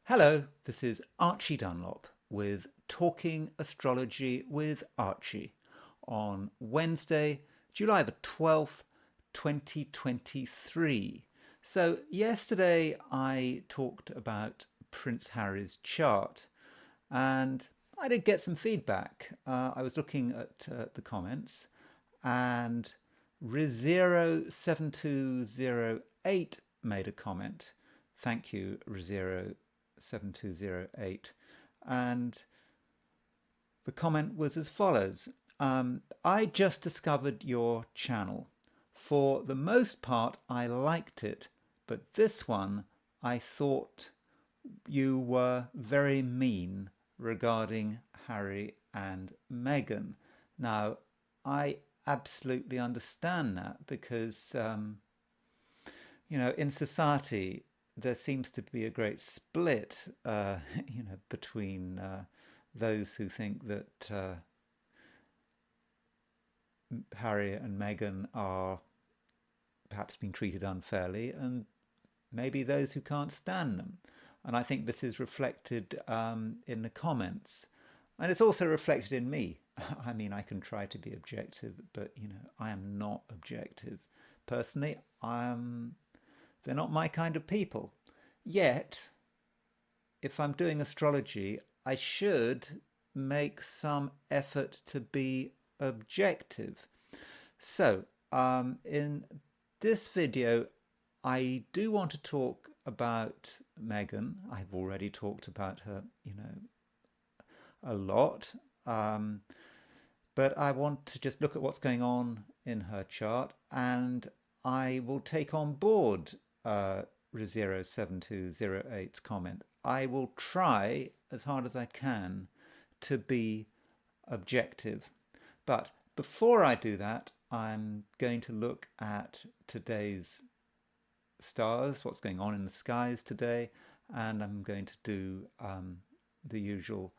Hello, this is Archie Dunlop with Talking Astrology with Archie on Wednesday, July the 12th, 2023. So, yesterday I talked about Prince Harry's chart and I did get some feedback. I was looking at the comments and Rizero7208 made a comment. Thank you, Rizero7208. And the comment was as follows. I just discovered your channel. For the most part, I liked it, but this one I thought you were very mean regarding Harry and Meghan. Now, I absolutely understand that because, in society, there seems to be a great split, between those who think that Harry and Meghan are perhaps being treated unfairly, and maybe those who can't stand them. And I think this is reflected in the comments. And it's also reflected in me. I mean, I can try to be objective, but, I am not objective. Personally, they're not my kind of people. Yet, if I'm doing astrology, I should make some effort to be objective. So, in this video, I do want to talk about Meghan. I've already talked about her, a lot. But I want to just look at what's going on in her chart, and I will take on board Rizero7208's comment. I will try as hard as I can to be objective. But before I do that, I'm going to look at today's stars, what's going on in the skies today, and I'm going to do the usual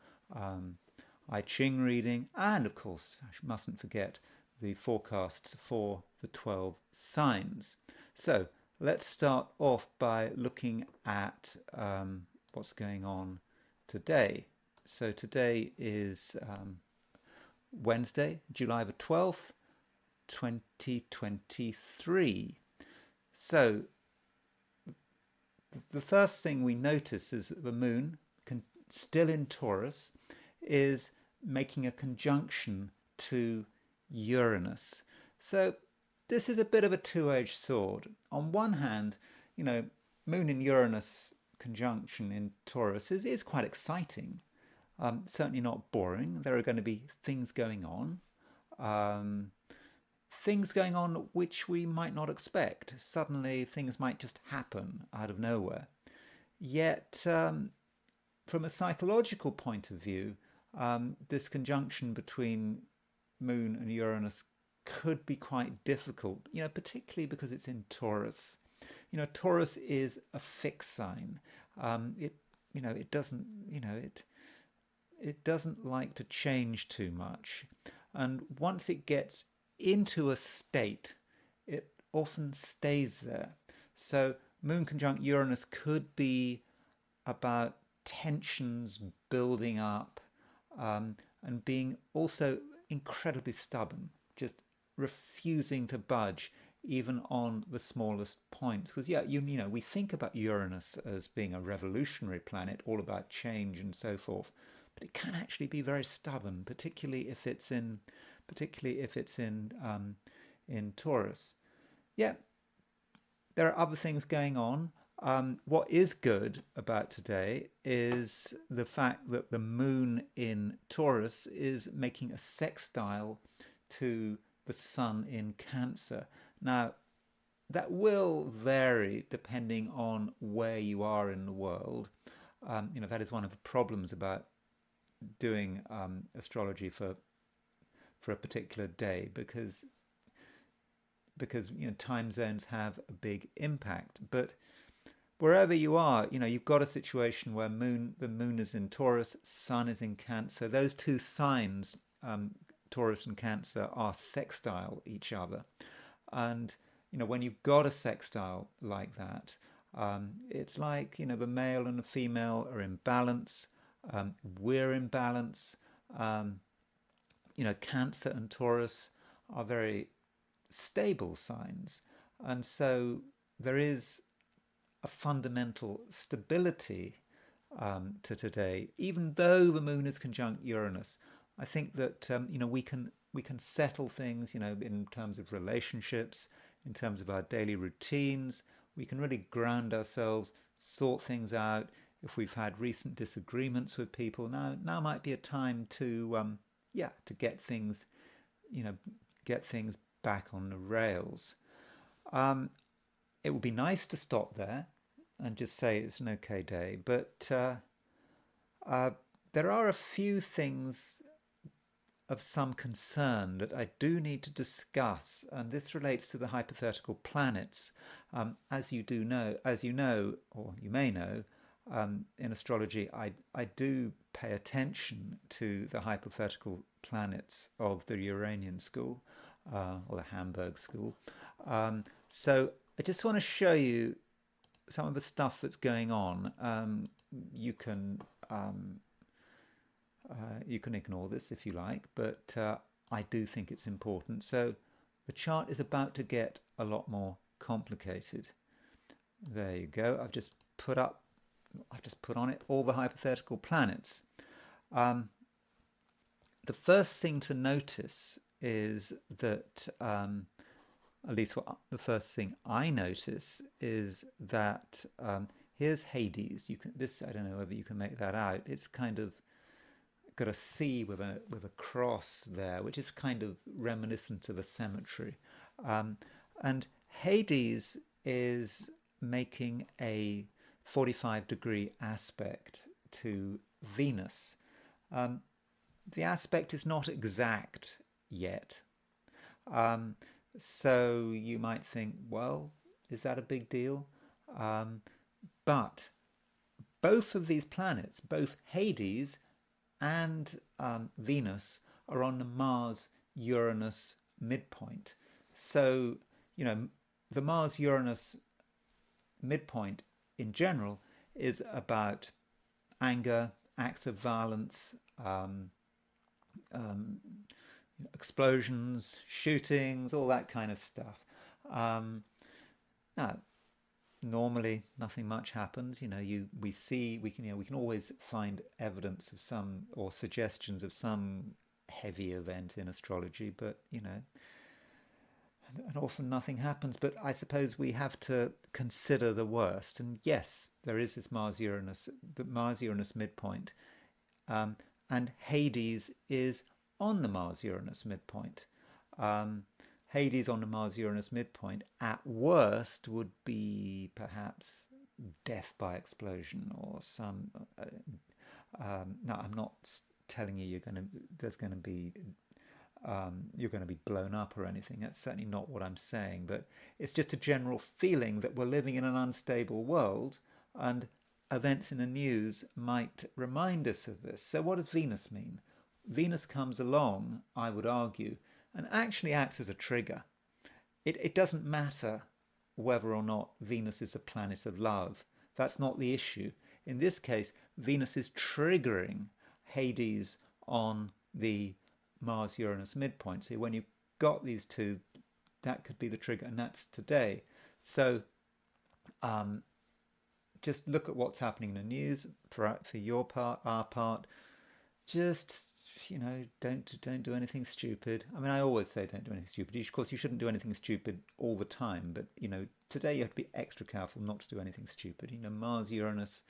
I Ching reading, and of course, I mustn't forget the forecasts for the 12 signs. So let's start off by looking at what's going on today. So today is Wednesday, July the 12th, 2023. So the first thing we notice is that the moon, still in Taurus, is making a conjunction to Uranus. So this is a bit of a two-edged sword. On one hand, moon and Uranus conjunction in Taurus is quite exciting. Certainly not boring. There are going to be things going on. Things going on which we might not expect. Suddenly things might just happen out of nowhere. Yet, from a psychological point of view, this conjunction between Moon and Uranus could be quite difficult, particularly because it's in Taurus. Taurus is a fixed sign. It doesn't like to change too much. And once it gets into a state, it often stays there. So Moon conjunct Uranus could be about tensions building up, and being also incredibly stubborn, just refusing to budge even on the smallest points. Because we think about Uranus as being a revolutionary planet, all about change and so forth, but it can actually be very stubborn, particularly if it's in Taurus. Yeah, there are other things going on. What is good about today is the fact that the moon in Taurus is making a sextile to the sun in Cancer. Now, that will vary depending on where you are in the world. That is one of the problems about doing astrology for a particular day, because time zones have a big impact. But wherever you are, you've got a situation where the moon is in Taurus, sun is in Cancer. Those two signs, Taurus and Cancer, are sextile each other. And when you've got a sextile like that, It's like, the male and the female are in balance. We're in balance. Um, Cancer and Taurus are very stable signs. And so there is a fundamental stability to today, even though the moon is conjunct Uranus. I think that we can settle things, in terms of relationships, in terms of our daily routines. We can really ground ourselves, sort things out. If we've had recent disagreements with people, now might be a time to get things, get things back on the rails. Um, it would be nice to stop there and just say it's an okay day, but uh, there are a few things of some concern that I do need to discuss, and this relates to the hypothetical planets. As you know, or you may know, in astrology, I do pay attention to the hypothetical planets of the Uranian school, or the Hamburg school. So I just want to show you some of the stuff that's going on. You can um, you can ignore this if you like, but I do think it's important. So the chart is about to get a lot more complicated. There you go. I've just put on it all the hypothetical planets. Um, the first thing to notice is that, at least the first thing I notice is that here's Hades. I don't know whether you can make that out. It's kind of got a C with a cross there, which is kind of reminiscent of a cemetery. And Hades is making a 45-degree aspect to Venus. The aspect is not exact yet. Um, so you might think, well, is that a big deal? But both of these planets, both Hades and Venus, are on the Mars-Uranus midpoint. So, the Mars-Uranus midpoint in general is about anger, acts of violence, um, explosions, shootings, all that kind of stuff. Now, normally nothing much happens. We can always find evidence of some, or suggestions of some heavy event in astrology, but and often nothing happens. But I suppose we have to consider the worst. And yes, there is this the Mars-Uranus midpoint, and Hades is on the Mars-Uranus midpoint. Hades on the Mars-Uranus midpoint, at worst, would be perhaps death by explosion or some. No, I'm not telling you you're going to be blown up or anything. That's certainly not what I'm saying. But it's just a general feeling that we're living in an unstable world, and events in the news might remind us of this. So what does Venus mean? Venus comes along, I would argue, and actually acts as a trigger. It doesn't matter whether or not Venus is a planet of love. That's not the issue. In this case, Venus is triggering Hades on the Mars-Uranus midpoint. So when you've got these two, that could be the trigger, and that's today. So just look at what's happening in the news for your part, our part. Just don't do anything stupid. I mean, I always say don't do anything stupid. Of course, you shouldn't do anything stupid all the time, but today you have to be extra careful not to do anything stupid. Mars, Uranus,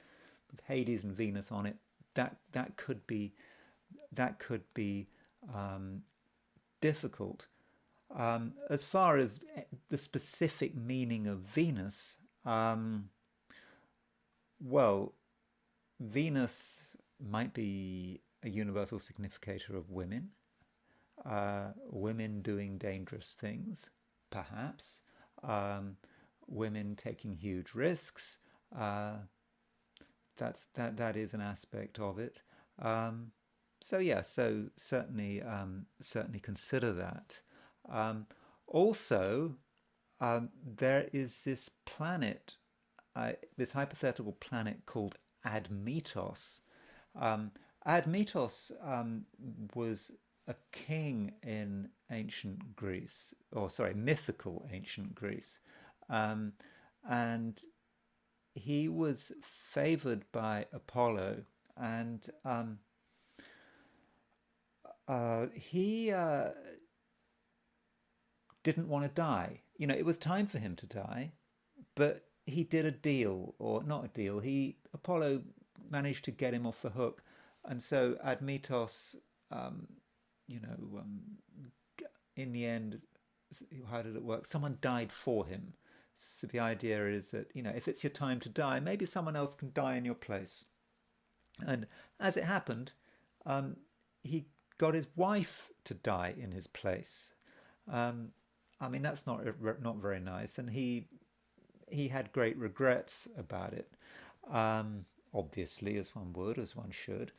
with Hades and Venus on it, that could be difficult. As far as the specific meaning of Venus, well, Venus might be a universal significator of women, women doing dangerous things, perhaps, women taking huge risks. That is an aspect of it. So certainly consider that. Also, there is this planet this hypothetical planet called Admetos. Um, Admetos was a king in ancient Greece, or sorry, mythical ancient Greece. Um, and he was favored by Apollo, and he didn't want to die. It was time for him to die, but he did a deal, or not a deal. Apollo managed to get him off the hook, and so Admetos, um, you know, um, in the end, how did it work? Someone died for him. So the idea is that if it's your time to die, maybe someone else can die in your place. And as it happened, um, he got his wife to die in his place. Um, I mean, that's not very nice, and he had great regrets about it. Obviously, as one would, as one should.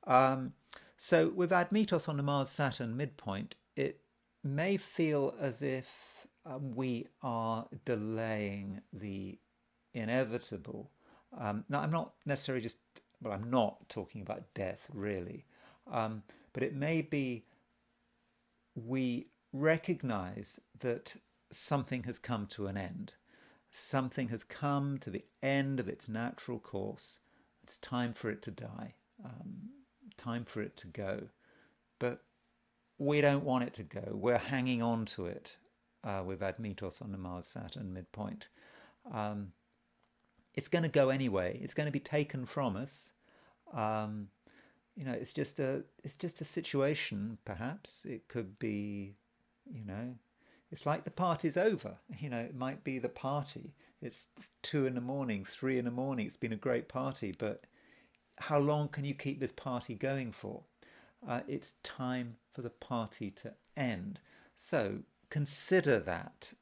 Um, so with Admetos on the Mars-Saturn midpoint, it may feel as if we are delaying the inevitable. Now, I'm not necessarily just, well, I'm not talking about death really, but it may be we recognize that something has come to an end. Something has come to the end of its natural course. It's time for it to die, time for it to go. But we don't want it to go. We're hanging on to it with Admetos on the Mars-Saturn midpoint. Um, it's going to go anyway. It's going to be taken from us. Um, it's just a situation. Perhaps it could be, you know, it's like the party's over. It might be the party. It's 2 in the morning, 3 in the morning. It's been a great party, but how long can you keep this party going for? It's time for the party to end. So consider that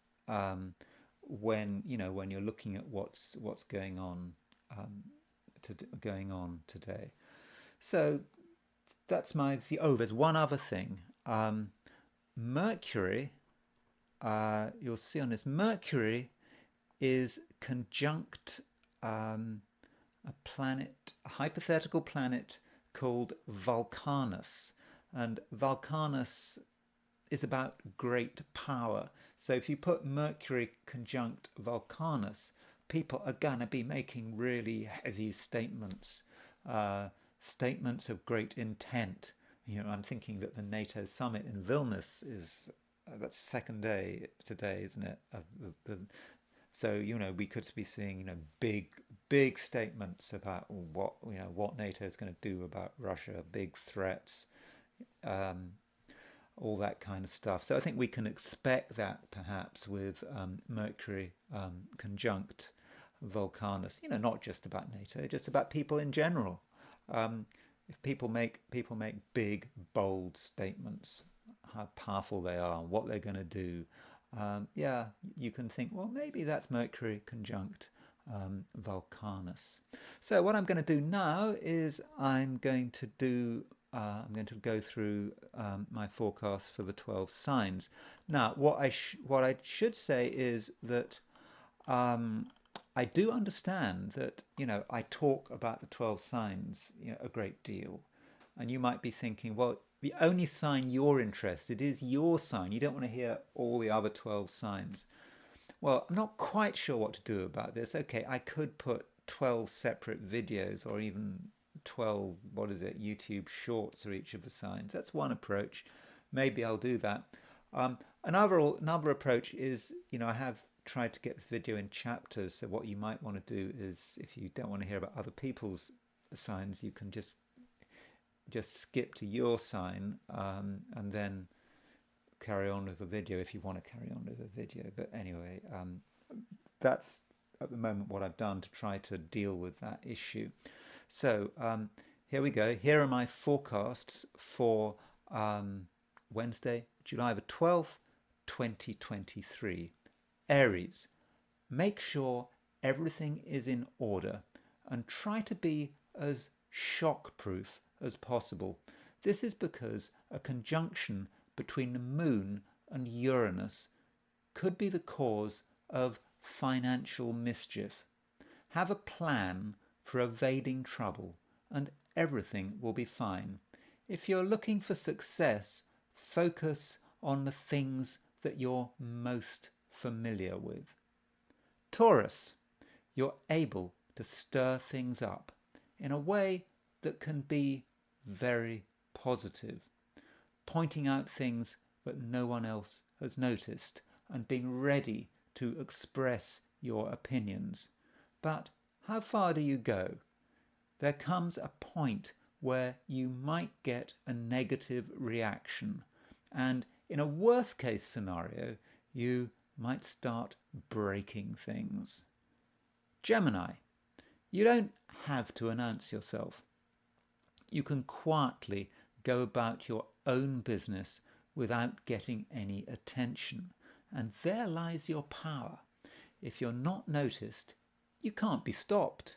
when you're looking at what's going on going on today. So that's my view. Oh, there's one other thing. Mercury. You'll see on this, Mercury is conjunct a hypothetical planet called Vulcanus. And Vulcanus is about great power. So if you put Mercury conjunct Vulcanus, people are going to be making really heavy statements, statements of great intent. I'm thinking that the NATO summit in Vilnius is that's the second day today, isn't it? So we could be seeing big statements about what NATO is going to do about Russia, big threats, all that kind of stuff. So I think we can expect that perhaps with Mercury conjunct Vulcanus. Not just about NATO, just about people in general. If people make big, bold statements, how powerful they are, what they're going to do, you can think, well, maybe that's Mercury conjunct Vulcanus. So what I'm going to do now is I'm going to go through my forecast for the 12 signs. Now, what I should say is that I do understand that I talk about the 12 signs a great deal, and you might be thinking, well, the only sign you're interested is your sign. You don't want to hear all the other 12 signs. Well, I'm not quite sure what to do about this. Okay, I could put 12 separate videos or even 12, YouTube shorts for each of the signs. That's one approach. Maybe I'll do that. Another approach is, I have tried to get this video in chapters. So what you might want to do is, if you don't want to hear about other people's signs, you can just skip to your sign and then carry on with the video if you want to carry on with the video. But anyway, that's at the moment what I've done to try to deal with that issue. So here we go. Here are my forecasts for Wednesday, July the 12th, 2023. Aries, make sure everything is in order and try to be as shock-proof as possible. This is because a conjunction between the Moon and Uranus could be the cause of financial mischief. Have a plan for evading trouble and everything will be fine. If you're looking for success, focus on the things that you're most familiar with. Taurus, you're able to stir things up in a way that can be very positive, pointing out things that no one else has noticed and being ready to express your opinions. But how far do you go? There comes a point where you might get a negative reaction, and in a worst case scenario, you might start breaking things. Gemini, you don't have to announce yourself. You can quietly go about your own business without getting any attention, and there lies your power. If you're not noticed, you can't be stopped,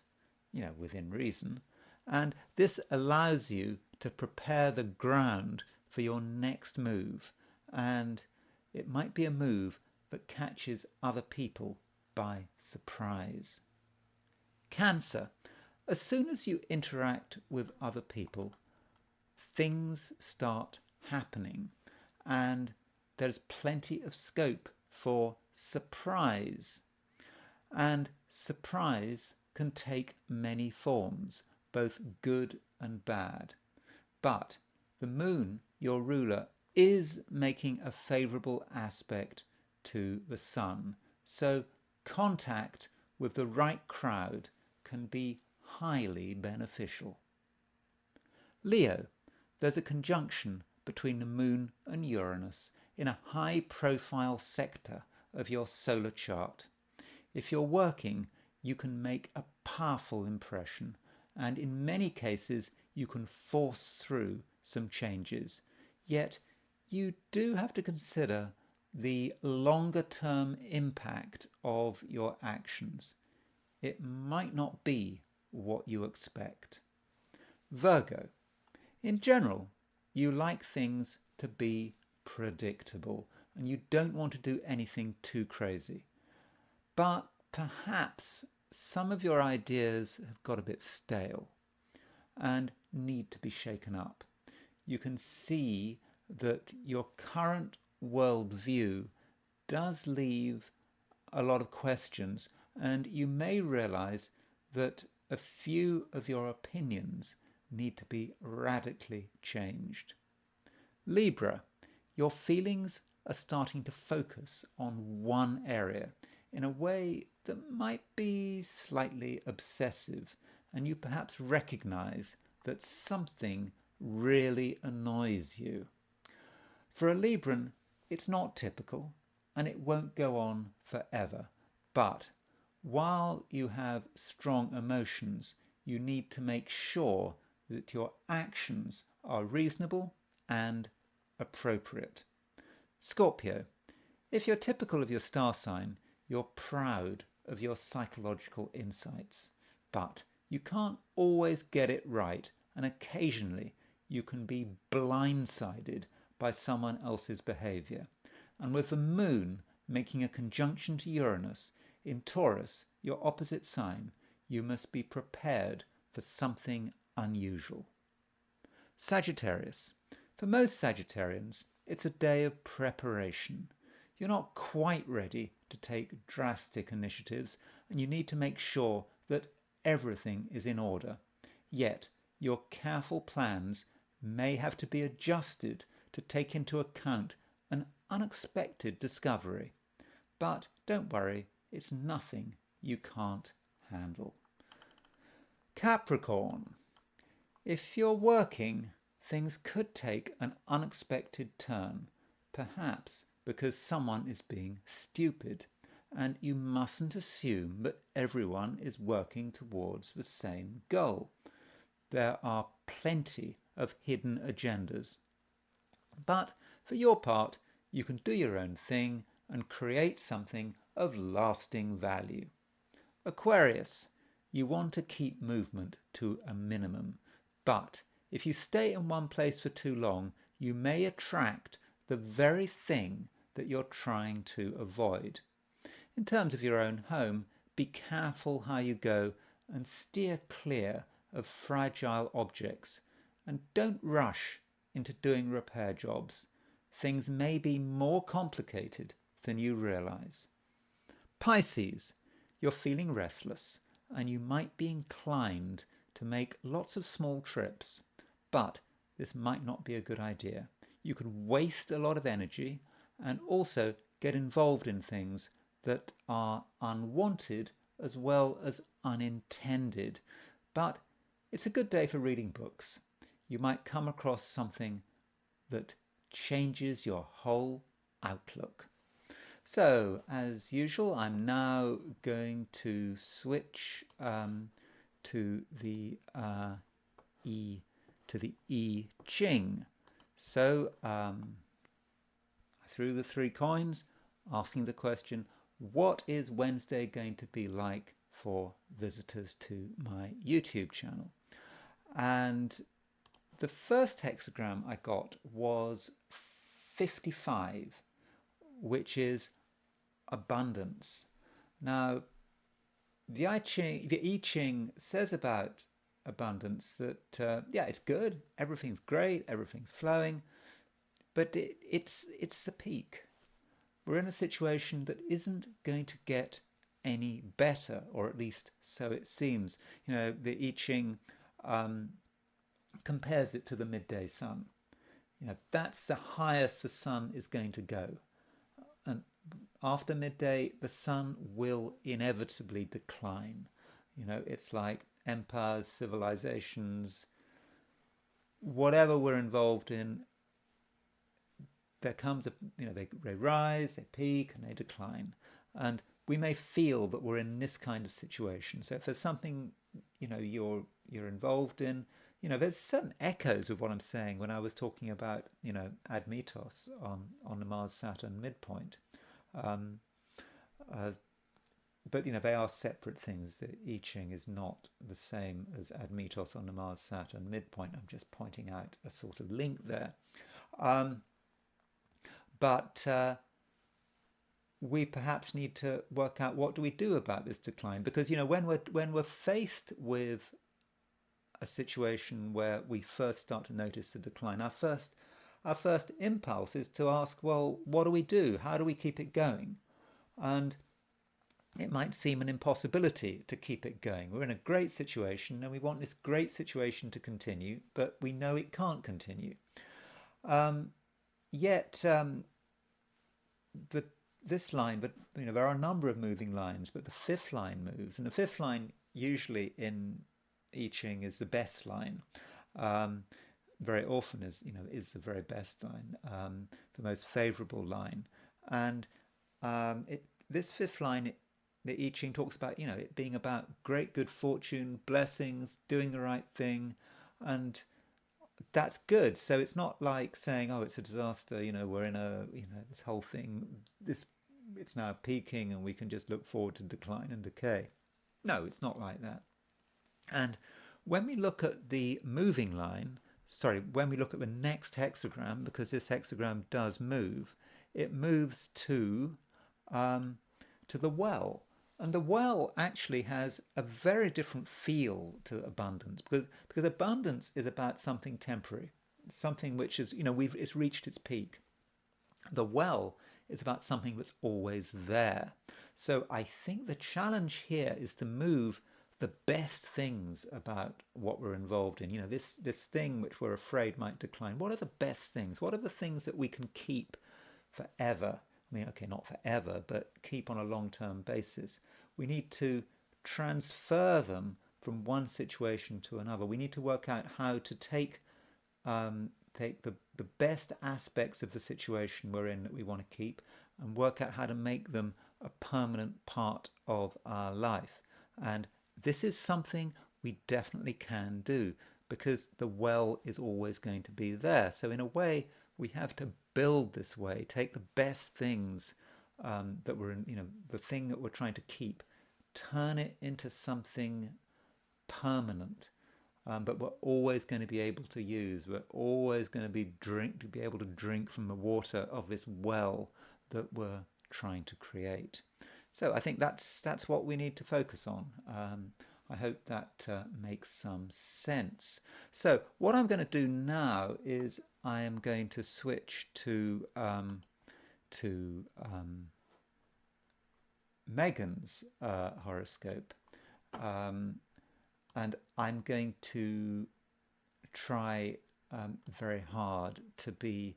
within reason, and this allows you to prepare the ground for your next move, and it might be a move that catches other people by surprise. Cancer, as soon as you interact with other people, things start happening, and there's plenty of scope for surprise. And surprise can take many forms, both good and bad. But the moon, your ruler, is making a favourable aspect to the sun, so contact with the right crowd can be highly beneficial. Leo, there's a conjunction between the moon and Uranus in a high-profile sector of your solar chart. If you're working, you can make a powerful impression, and in many cases you can force through some changes. Yet you do have to consider the longer-term impact of your actions. It might not be what you expect. Virgo, in general, you like things to be predictable and you don't want to do anything too crazy. But perhaps some of your ideas have got a bit stale and need to be shaken up. You can see that your current worldview does leave a lot of questions, and you may realize that a few of your opinions need to be radically changed. Libra, your feelings are starting to focus on one area in a way that might be slightly obsessive, and you perhaps recognize that something really annoys you. For a Libran, it's not typical and it won't go on forever, but while you have strong emotions, you need to make sure that your actions are reasonable and appropriate. Scorpio, if you're typical of your star sign, you're proud of your psychological insights, but you can't always get it right, and occasionally you can be blindsided by someone else's behaviour. And with the moon making a conjunction to Uranus in Taurus, your opposite sign, you must be prepared for something unusual. Sagittarius. For most Sagittarians, it's a day of preparation. You're not quite ready to take drastic initiatives, and you need to make sure that everything is in order. Yet, your careful plans may have to be adjusted to take into account an unexpected discovery. But don't worry, it's nothing you can't handle. Capricorn. If you're working, things could take an unexpected turn, perhaps because someone is being stupid, and you mustn't assume that everyone is working towards the same goal. There are plenty of hidden agendas. But for your part, you can do your own thing and create something of lasting value. Aquarius, you want to keep movement to a minimum, but if you stay in one place for too long, you may attract the very thing that you're trying to avoid. In terms of your own home, be careful how you go and steer clear of fragile objects, and don't rush into doing repair jobs. Things may be more complicated than you realize. Pisces, you're feeling restless and you might be inclined to make lots of small trips, but this might not be a good idea. You could waste a lot of energy and also get involved in things that are unwanted as well as unintended. But it's a good day for reading books. You might come across something that changes your whole outlook. So, as usual, I'm now going to switch to the I Ching. So, I threw the 3 coins, asking the question, what is Wednesday going to be like for visitors to my YouTube channel? And the first hexagram I got was 55, which is abundance. Now, the I Ching says about abundance that, yeah, it's good, everything's great, everything's flowing, but it's a peak. We're in a situation that isn't going to get any better, or at least so it seems. You know, the I Ching compares it to the midday sun. You know, that's the highest the sun is going to go. And after midday, the sun will inevitably decline. You know, it's like empires, civilizations, whatever we're involved in, there comes a, you know, they rise, they peak, and they decline. And we may feel that we're in this kind of situation. So if there's something, you know, you're involved in, you know, there's certain echoes with what I'm saying when I was talking about, you know, Admetos on the Mars-Saturn midpoint. But, you know, they are separate things. The I Ching is not the same as Admetos on the Mars-Saturn midpoint. I'm just pointing out a sort of link there. But we perhaps need to work out, what do we do about this decline? Because, you know, when we're faced with a situation where we first start to notice the decline, our first impulse is to ask, well, what do we do? How do we keep it going? And it might seem an impossibility to keep it going. We're in a great situation and we want this great situation to continue, but we know it can't continue. Yet this line, but you know, there are a number of moving lines, but the 5th line moves, and the 5th line usually in I Ching is the best line. Very often is the very best line, the most favorable line. And this 5th line, the I Ching talks about, you know, it being about great good fortune, blessings, doing the right thing, and that's good. So it's not like saying, oh, it's a disaster, you know, we're in a, you know, this whole thing, it's now peaking and we can just look forward to decline and decay. No, it's not like that. And when we look at the moving line, when we look at the next hexagram, because this hexagram does move, it moves to the well. And the well actually has a very different feel to abundance, because abundance is about something temporary, something which is, you know, it's reached its peak. The well is about something that's always there. So I think the challenge here is to move the best things about what we're involved in. You know, this thing which we're afraid might decline. What are the best things? What are the things that we can keep forever? I mean, okay, not forever, but keep on a long-term basis. We need to transfer them from one situation to another. We need to work out how to take the best aspects of the situation we're in that we want to keep, and work out how to make them a permanent part of our life. And this is something we definitely can do, because the well is always going to be there. So in a way, we have to build this way, take the best things that we're in, you know, the thing that we're trying to keep, turn it into something permanent. But we're always going to be able to use. We're always going to be able to drink from the water of this well that we're trying to create. So I think that's what we need to focus on. I hope that makes some sense. So what I'm going to do now is I am going to switch to Megan's horoscope, um, and I'm going to try very hard to be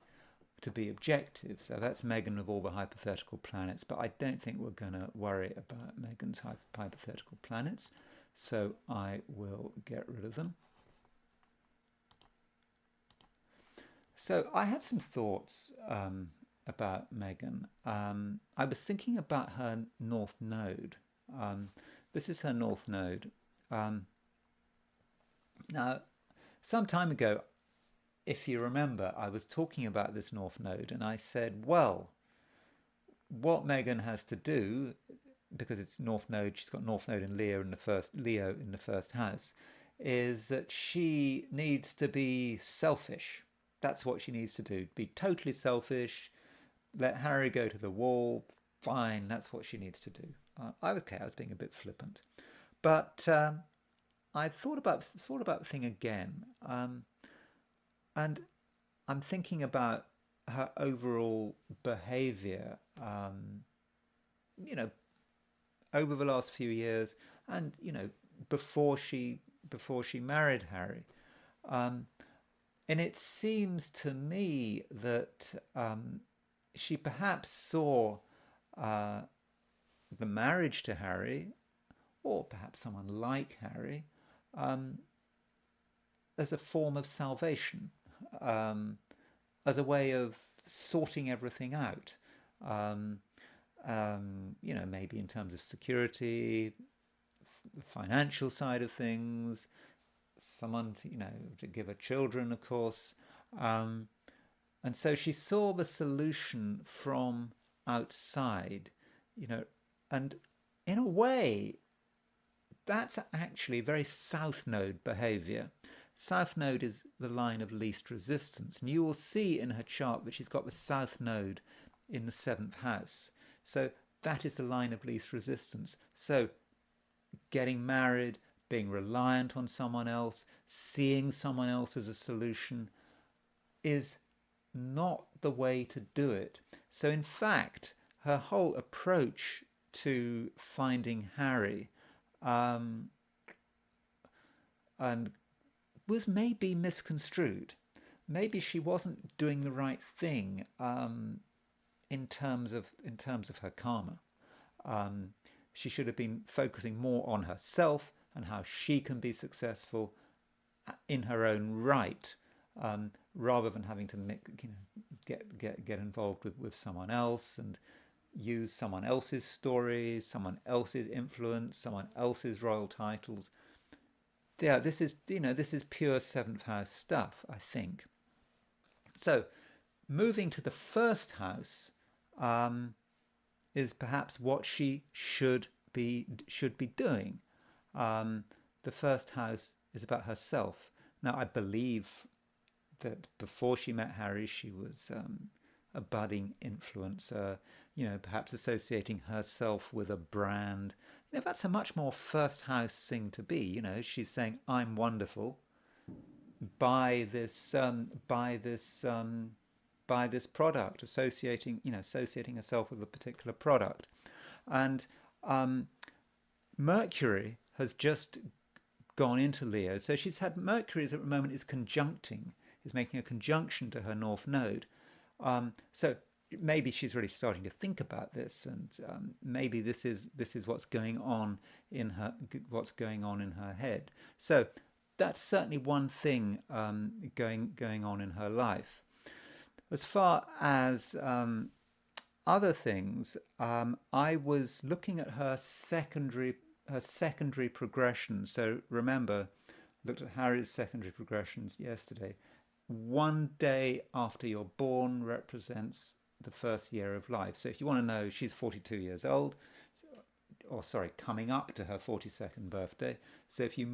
objective. So that's Meghan of all the hypothetical planets, but I don't think we're going to worry about Meghan's hypothetical planets. So I will get rid of them. So I had some thoughts about Meghan. I was thinking about her North Node. This is her North Node. Now, some time ago, if you remember, I was talking about this North Node, and I said, well, what Meghan has to do, because it's North Node, she's got North Node in Leo in the first house, is that she needs to be selfish. That's what she needs to do. Be totally selfish. Let Harry go to the wall. Fine, that's what she needs to do. I was being a bit flippant, but I thought about the thing again, and I'm thinking about her overall behaviour. You know, over the last few years, and before she married Harry, and it seems to me that she perhaps saw the marriage to Harry, or perhaps someone like Harry, as a form of salvation, as a way of sorting everything out. Maybe in terms of security, the financial side of things, someone to give her children, of course. And so she saw the solution from outside, and in a way, that's actually very South Node behavior. South Node is the line of least resistance. And you will see in her chart that she's got the South Node in the 7th house. So that is the line of least resistance. So getting married, being reliant on someone else, seeing someone else as a solution is not the way to do it. So in fact, her whole approach to finding Harry and was maybe misconstrued. Maybe she wasn't doing the right thing in terms of her karma. She should have been focusing more on herself and how she can be successful in her own right, rather than having to get involved with someone else and use someone else's stories, someone else's influence, someone else's royal titles. Yeah, this is pure 7th house stuff, I think. So, moving to the 1st house is perhaps what she should be doing. The 1st house is about herself. Now, I believe that before she met Harry, she was a budding influencer, perhaps associating herself with a brand. That's a much more 1st house thing to be. She's saying, I'm wonderful. Buy this product, associating herself with a particular product. And Mercury has just gone into Leo. So she's had Mercury at the moment is making a conjunction to her North Node. So maybe she's really starting to think about this, and maybe this is what's going on in her head. So that's certainly one thing going on in her life. As far as other things, I was looking at her secondary progression. So remember, looked at Harry's secondary progressions yesterday. One day after you're born represents the 1st year of life. So if you want to know, she's 42 years old, coming up to her 42nd birthday. So if you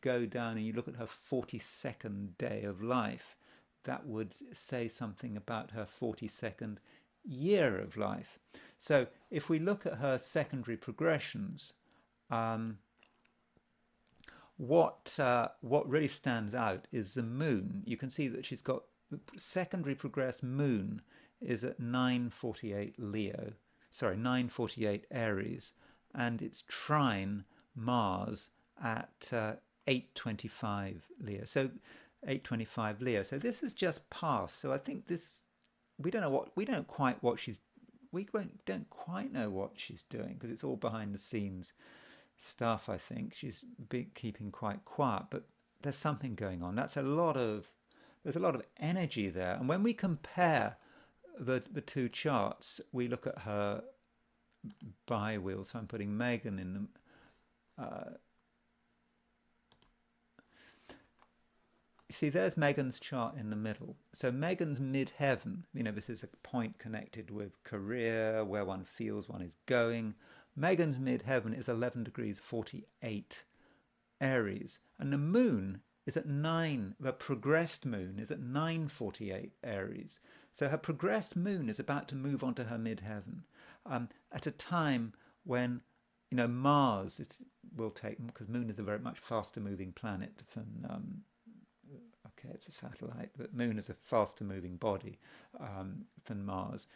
go down and you look at her 42nd day of life, that would say something about her 42nd year of life. So if we look at her secondary progressions, what really stands out is the moon. You can see that she's got the secondary progressed moon is at 948 Leo, sorry, 948 Aries, and it's trine Mars at 825 Leo. So 825 Leo. So this has just passed. So I think this, we don't quite know what she's doing because it's all behind the scenes stuff. I think she's keeping quite quiet, but there's something going on. There's a lot of energy there. And when we compare the two charts, we look at her bi-wheel. So I'm putting Meghan in them. See, there's Meghan's chart in the middle. So Meghan's midheaven, this is a point connected with career, where one feels one is going. Meghan's midheaven is 11 degrees 48 Aries. And the moon is at 9, the progressed moon is at 948 Aries. So her progressed moon is about to move on to her midheaven at a time when, Mars will take, because moon is a very much faster moving planet than... okay, it's a satellite, but Moon is a faster moving body than Mars.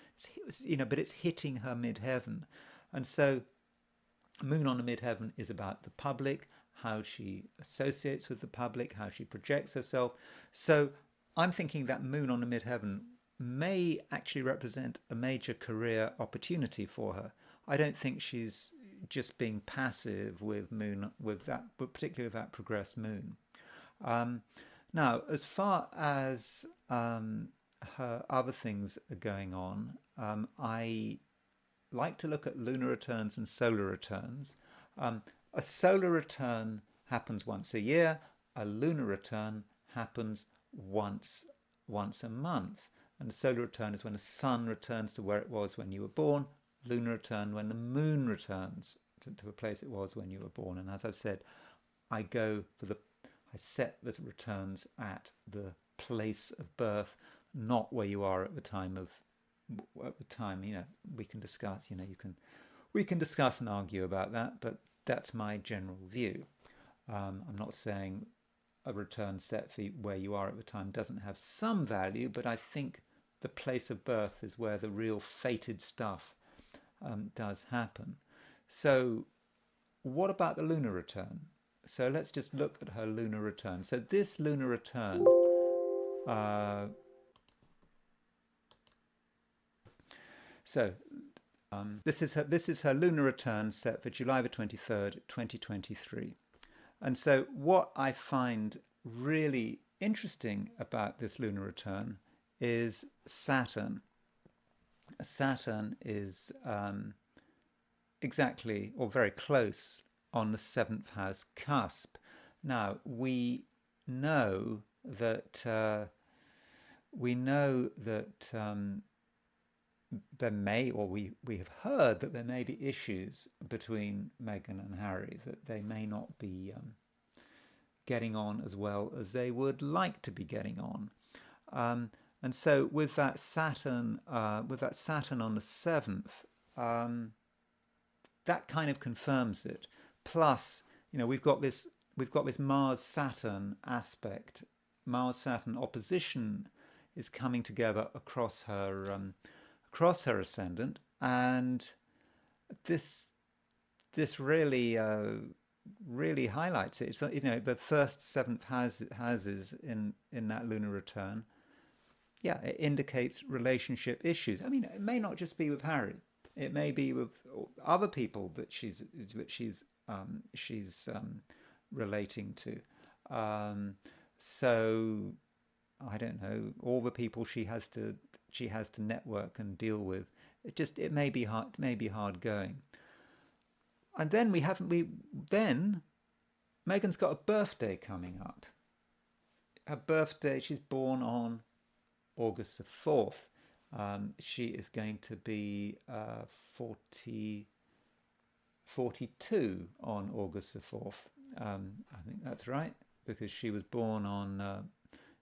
But it's hitting her midheaven. And so Moon on the midheaven is about the public, how she associates with the public, how she projects herself. So I'm thinking that Moon on the midheaven may actually represent a major career opportunity for her. I don't think she's just being passive with Moon, particularly with that progressed Moon. Now, as far as her other things are going on, I like to look at lunar returns and solar returns. A solar return happens once a year. A lunar return happens once a month. And a solar return is when the sun returns to where it was when you were born. Lunar return when the moon returns to a place it was when you were born. And as I've said, I set the returns at the place of birth, not where you are at the time. We can discuss. We can discuss and argue about that, but that's my general view. I'm not saying a return set for where you are at the time doesn't have some value, but I think the place of birth is where the real fated stuff does happen. So, what about the lunar return? So let's just look at her lunar return. So this lunar return, this is her lunar return set for July the 23rd, 2023. And so what I find really interesting about this lunar return is Saturn. Saturn is exactly or very close on the 7th house cusp. Now, we know that there may, or we have heard that there may be issues between Meghan and Harry, that they may not be getting on as well as they would like to be getting on. And so with that Saturn on the 7th, that kind of confirms it. Plus, we've got this Mars-Saturn aspect. Mars-Saturn opposition is coming together across her ascendant, and this really highlights it. It's the first 7th houses in that lunar return. Yeah, it indicates relationship issues. I mean, it may not just be with Harry. It may be with other people that she's relating to. So I don't know, all the people she has to network and deal with. It may be hard going. And then Meghan's got a birthday coming up. Her birthday, she's born on August the 4th. She is going to be 42 on August the 4th. I think that's right, because she was born in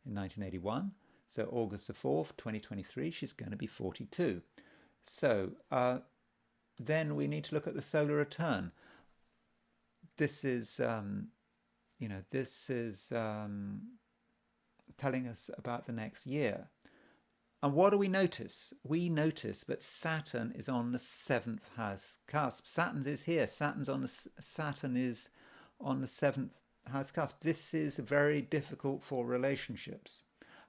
1981. So August the 4th, 2023, she's going to be 42. So then we need to look at the solar return. This is, this is telling us about the next year. And what do we notice? We notice that Saturn is on the seventh house cusp. Saturn is here. Saturn is on the seventh house cusp. This is very difficult for relationships.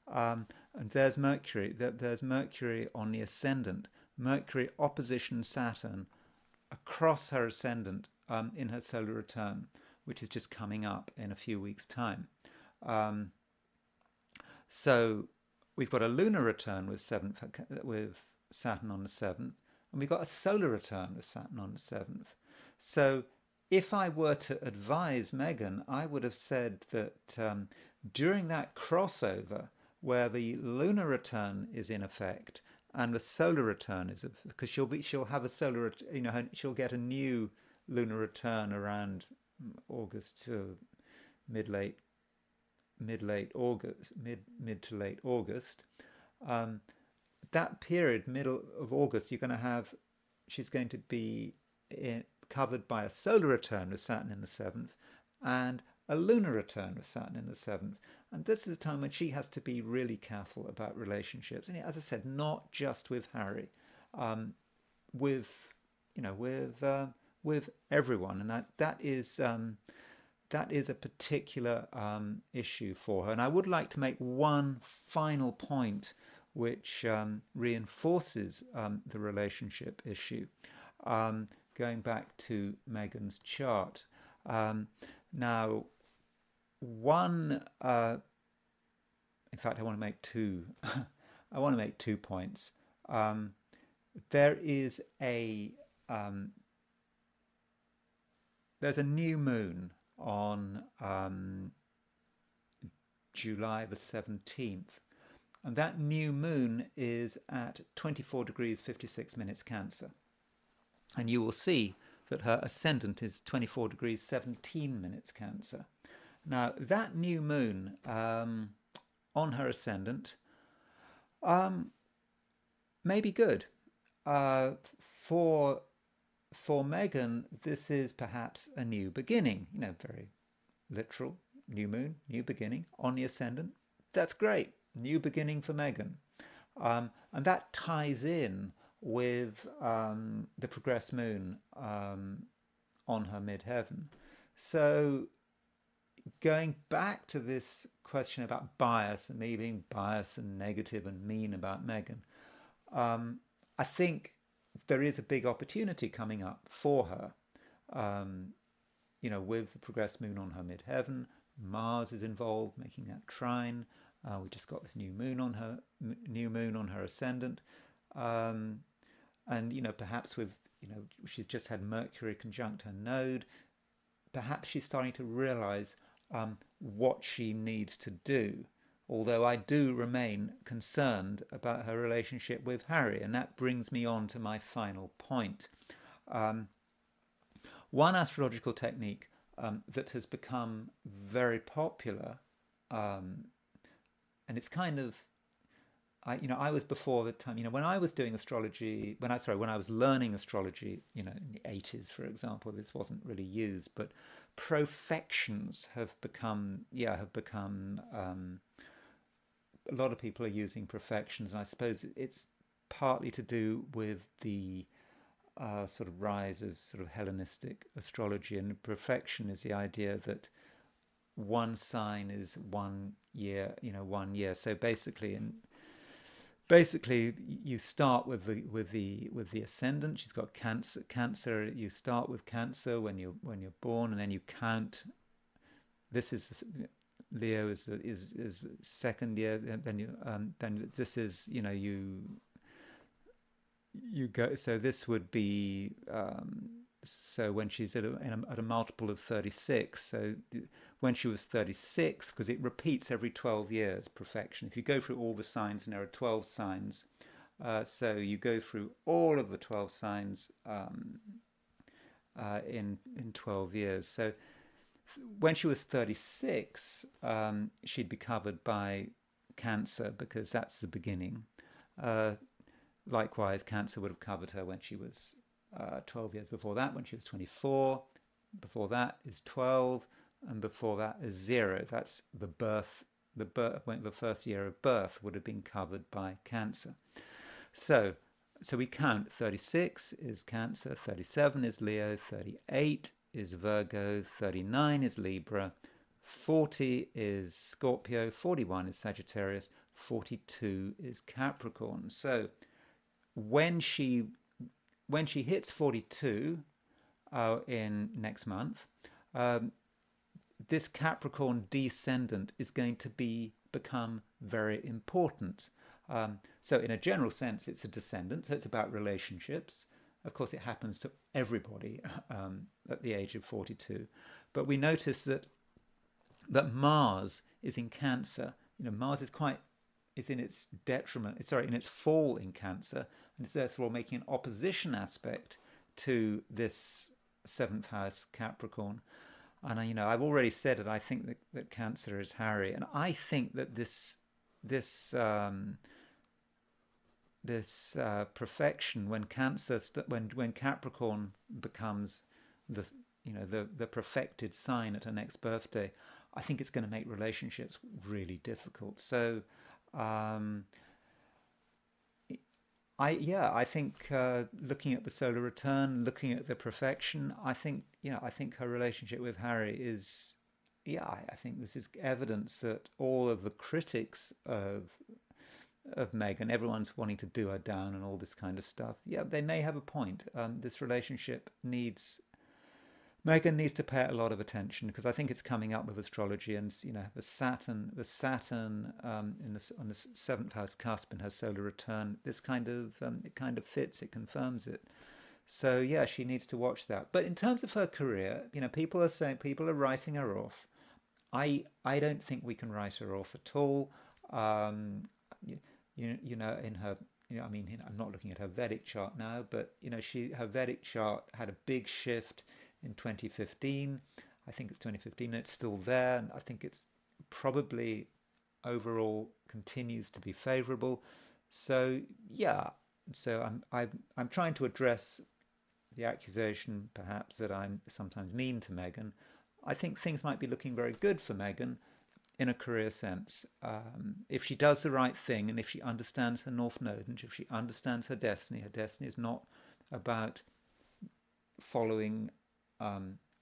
And there's Mercury. There's Mercury on the ascendant. Mercury opposition Saturn across her ascendant in her solar return, which is just coming up in a few weeks' time. So we've got a lunar return with Saturn on the 7th, and we've got a solar return with Saturn on the 7th. So if I were to advise Meghan, I would have said that during that crossover where the lunar return is in effect and the solar return is, because she'll have a solar, she'll get a new lunar return around August to mid to late August. That period, middle of August, she's going to be covered by a solar return with Saturn in the 7th and a lunar return with Saturn in the 7th. And this is a time when she has to be really careful about relationships. And as I said, not just with Harry, with everyone. And that is a particular issue for her. And I would like to make one final point which reinforces the relationship issue, going back to Meghan's chart. Now, in fact, I want to make two. I want to make 2 points. There is there's a new moon on July the 17th, and that new moon is at 24 degrees 56 minutes Cancer, and you will see that her ascendant is 24 degrees 17 minutes Cancer. Now that new moon on her ascendant may be good for Meghan. This is perhaps a new beginning, very literal. New moon, new beginning on the ascendant. That's great. New beginning for Meghan. And that ties in with the progressed moon on her midheaven. So going back to this question about bias and me being biased and negative and mean about Meghan, I think there is a big opportunity coming up for her. With the progressed moon on her midheaven, Mars is involved, making that trine. We just got this new moon on her ascendant, and perhaps with she's just had Mercury conjunct her node. Perhaps she's starting to realize what she needs to do. Although I do remain concerned about her relationship with Harry, and that brings me on to my final point. One astrological technique that has become very popular, and it's kind of, I was before the time, when I was doing astrology, when I was learning astrology, in the 80s, for example, this wasn't really used, but profections have become, a lot of people are using profections, and I suppose it's partly to do with the sort of rise of sort of Hellenistic astrology. And profection is the idea that one sign is 1 year, 1 year. So basically, you start with the ascendant. She's got Cancer. You start with Cancer when you're born, and then you count. This is Leo is second year. Then this is you go. So this would be so when she's at a multiple of 36. So when she was 36, because it repeats every 12 years, perfection. If you go through all the signs, and there are 12 signs, so you go through all of the 12 signs in 12 years. So when she was 36, she'd be covered by Cancer, because that's the beginning. Likewise, Cancer would have covered her when she was 12 years before that, when she was 24. Before that is 12, and before that is 0. That's the birth. The first year of birth would have been covered by Cancer. So we count. 36 is Cancer, 37 is Leo, 38 is Virgo, 39 is Libra, 40 is Scorpio, 41 is Sagittarius, 42 is Capricorn. So when she hits 42 in next month, this Capricorn descendant is going to become very important. So in a general sense, it's a descendant, so it's about relationships. Of course, it happens to everybody at the age of 42. But we notice that Mars is in Cancer. Mars is in its detriment, in its fall in Cancer, and it's therefore making an opposition aspect to this 7th house Capricorn. And I've already said that I think that Cancer is Harry, and I think that this perfection, when when Capricorn becomes the perfected sign at her next birthday, I think it's going to make relationships really difficult. So I think looking at the solar return, looking at the perfection, I think her relationship with Harry is, I think this is evidence that all of the critics of Meghan, everyone's wanting to do her down and all this kind of stuff. Yeah, they may have a point. This relationship Meghan needs to pay a lot of attention, because I think it's coming up with astrology, and the Saturn on the 7th house cusp in her solar return. This it kind of fits. It confirms it. So yeah, she needs to watch that. But in terms of her career, people are writing her off. I don't think we can write her off at all. In her. I'm not looking at her Vedic chart now, but her Vedic chart had a big shift in 2015. I think it's 2015, and it's still there, and I think it's probably overall continues to be favorable. So yeah, I'm trying to address the accusation perhaps that I'm sometimes mean to Meghan. I think things might be looking very good for Meghan in a career sense, if she does the right thing, and if she understands her North Node, and if she understands her destiny is not about following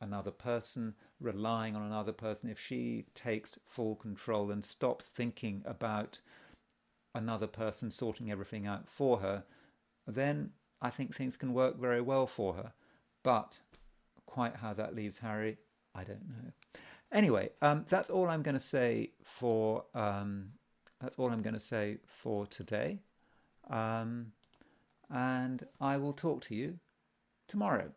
another person, relying on another person. If she takes full control and stops thinking about another person sorting everything out for her, then I think things can work very well for her. But quite how that leaves Harry, I don't know. Anyway, that's all I'm going to say for today, and I will talk to you tomorrow.